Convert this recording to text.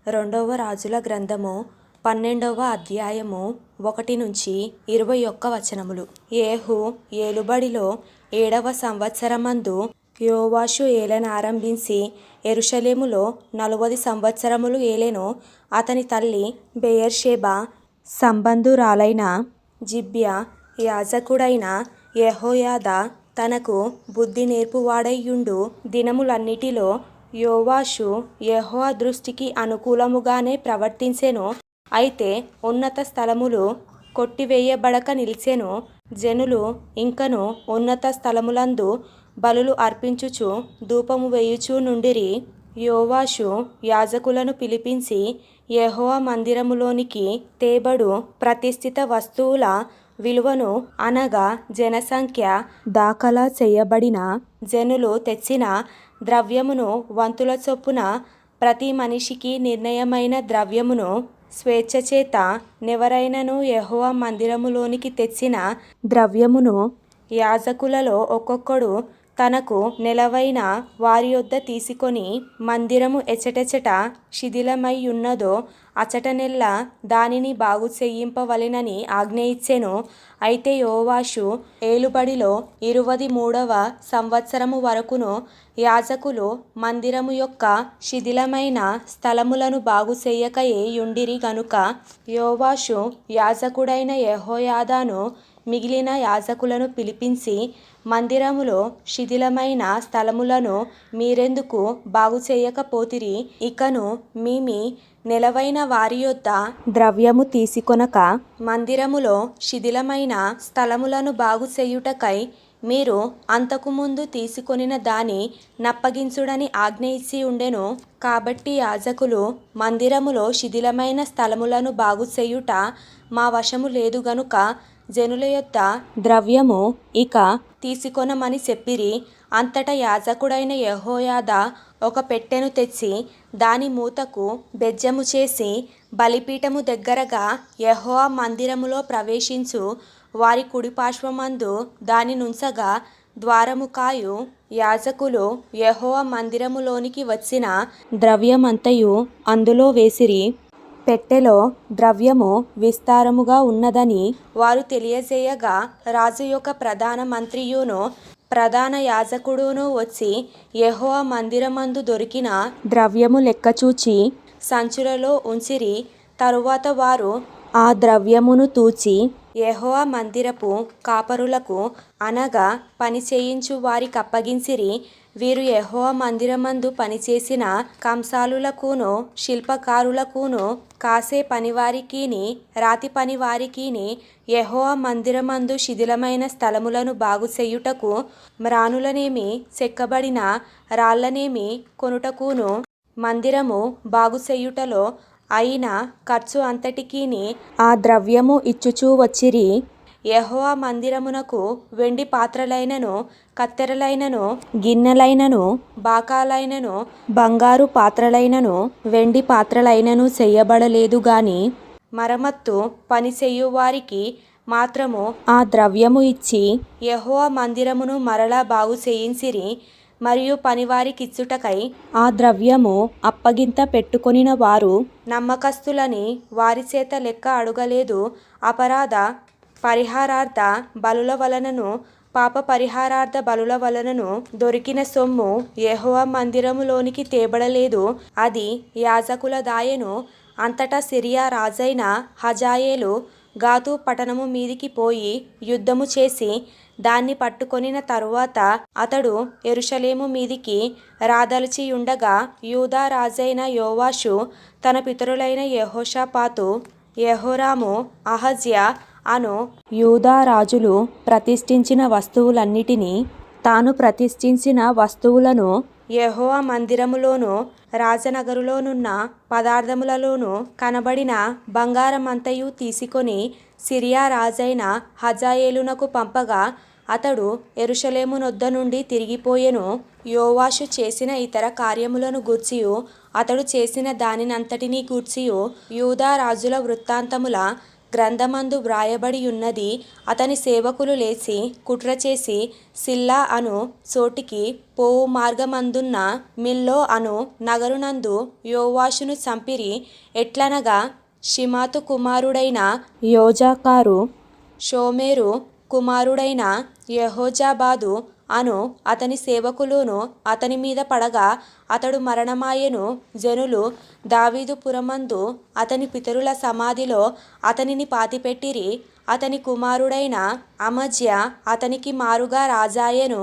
రెండవ రాజుల గ్రంథము 12వ అధ్యాయము 1-21 వచనములు. యేహూ ఏలుబడిలో 7వ సంవత్సరమందు యోవాషు ఏలనారంభించి యెరూషలేములో 40 సంవత్సరములు ఏలెను. అతని తల్లి బెయేర్షెబా సంబంధురాలైన జిబ్యా యాజకుడైన యెహోయాదా తనకు బుద్ధి నేర్పువాడైయుండు దినములన్నిటిలో యోవాషు యెహోవా దృష్టికి అనుకూలముగానే ప్రవర్తించెను. అయితే ఉన్నత స్థలములు కొట్టివేయబడక నిలిచెను. జనులు ఇంకను ఉన్నత స్థలములందు బలులు అర్పించుచు ధూపము వేయుచూ నుండిరి. యోవాషు యాజకులను పిలిపించి యెహోవా మందిరములోనికి తేబడు ప్రతిష్ఠిత వస్తువుల విలువను అనగా జనసంఖ్య దాఖలా చేయబడిన జనులు తెచ్చిన ద్రవ్యమును వంతుల చొప్పున ప్రతి మనిషికి నిర్ణయమైన ద్రవ్యమును స్వేచ్ఛచేత నెవరైనను యెహోవా మందిరములోనికి తెచ్చిన ద్రవ్యమును యాజకులలో ఒక్కొక్కడు తనకు నెలవైన వారి యొద్ద తీసుకొని మందిరము ఎచటెచట శిథిలమైయున్నదో అచటనెల్ల దానిని బాగు చేయింపవలెనని ఆజ్ఞ ఇచ్చెను. అయితే యోవాషు ఏలుబడిలో 23వ సంవత్సరము వరకును యాజకులు మందిరము యొక్క శిథిలమైన స్థలములను బాగు చేయకయే యుండిరి గనుక యోవాషు యాజకుడైన యెహోయాదాను మిగిలిన యాజకులను పిలిపించి, మందిరములో శిథిలమైన స్థలములను మీరెందుకు బాగు చేయకపోతిరి? ఇకను మీ నెలవైన వారి యొద్ద ద్రవ్యము తీసుకొనక మందిరములో శిథిలమైన స్థలములను బాగు చేయుటకై మీరు అంతకుముందు తీసుకొనిన దాని నప్పగించుడని ఆజ్ఞ ఇచ్చి ఉండెను. కాబట్టి యాజకులు మందిరములో శిథిలమైన స్థలములను బాగు చేయుట మా వశము లేదు గనుక జనుల యొద్ద ద్రవ్యము ఇక తీసుకొనమని చెప్పిరి. అంతటా యాజకుడైన యెహోయాదా ఒక పెట్టెను తెచ్చి దాని మూతకు బెజ్జము చేసి బలిపీఠము దగ్గరగా యెహోవా మందిరములో ప్రవేశించు వారి కుడిపార్శ్వమందు దాని నుంచగా ద్వారము కాయు యాజకులు యెహోవా మందిరములోనికి వచ్చిన ద్రవ్యమంతయు అందులో వేసిరి. పెట్టెలో ద్రవ్యము విస్తారముగా ఉన్నదని వారు తెలియజేయగా రాజు యొక్క ప్రధాన మంత్రియును ప్రధాన యాజకుడును వచ్చి యెహోవా మందిరమందు దొరికిన ద్రవ్యము లెక్కచూచి సంచులలో ఉంచిరి. తరువాత వారు ఆ ద్రవ్యమును తూచి యెహోవా మందిరపు కాపరులకు అనగా పని చేయించు వారికి అప్పగించిరి. వీరు యెహోవా మందిరమందు పనిచేసిన కంసాలులకును శిల్పకారులకును కాసే పనివారికిని రాతి పనివారికిని యెహోవా మందిరమందు శిథిలమైన స్థలములను బాగు చేయుటకు మ్రానులనేమి చెక్కబడిన రాళ్లనేమి కొనుటకును మందిరము బాగు చేయుటలో అయిన ఖర్చు అంతటికిని ఆ ద్రవ్యము ఇచ్చుచూ వచ్చిరి. యెహోవా మందిరమునకు వెండి పాత్రలైనను కత్తెరలైనను గిన్నెలైనను బాకాలైనను బంగారు పాత్రలైనను వెండి పాత్రలైనను చెయ్యబడలేదు గాని మరమత్తు పని చెయ్యువారికి మాత్రము ఆ ద్రవ్యము ఇచ్చి యెహోవా మందిరమును మరలా బాగు చేయించిరి. మరియు పనివారికిచ్చుటకై ఆ ద్రవ్యము అప్పగింత పెట్టుకొనిన వారు నమ్మకస్తులని వారి చేత లెక్క అడుగలేదు. అపరాధ పరిహారార్థ బలుల వలనను పాప పరిహారార్థ బలుల వలనను దొరికిన సొమ్ము యెహోవా మందిరములోనికి తేబడలేదు. అది యాజకుల దాయెను. అంతటా సిరియా రాజైన హజాయేలు గాతు పట్టణము మీదికి పోయి యుద్ధము చేసి దాన్ని పట్టుకొనిన తరువాత అతడు యెరూషలేము మీదికి రాదలచియుండగా యూదా రాజైన యోవాషు తన పితరులైన యెహోషాపాతు యెహోరాము అహజ్యా అను యూదా రాజులు ప్రతిష్ఠించిన వస్తువులన్నిటినీ తాను ప్రతిష్ఠించిన వస్తువులను యెహోవా మందిరములోను రాజనగరులోనున్న పదార్థములలోను కనబడిన బంగారమంతయు తీసుకొని సిరియా రాజైన హజాయేలునకు పంపగా అతడు యెరూషలేము నొద్ద నుండి తిరిగిపోయెను. యోవాషు చేసిన ఇతర కార్యములను గూర్చియు అతడు చేసిన దానినంతటినీ గూర్చియు యూదా రాజుల వృత్తాంతముల గ్రంథమందు వ్రాయబడి ఉన్నది. అతని సేవకులు లేచి కుట్రచేసి సిల్లా అను చోటికి పోవు మార్గమందున్న మిల్లో అను నగరునందు యోవాషును చంపిరి. ఎట్లనగా షిమాతు కుమారుడైన యోజాకారు, షోమేరు కుమారుడైన యెహోజాబాదు అను అతని సేవకులును అతని మీద పడగా అతడు మరణమాయెను. జనులు దావీదు పురమందు అతని పితరుల సమాధిలో అతనిని పాతిపెట్టిరి. అతని కుమారుడైన అమజ్యా అతనికి మారుగా రాజాయెను.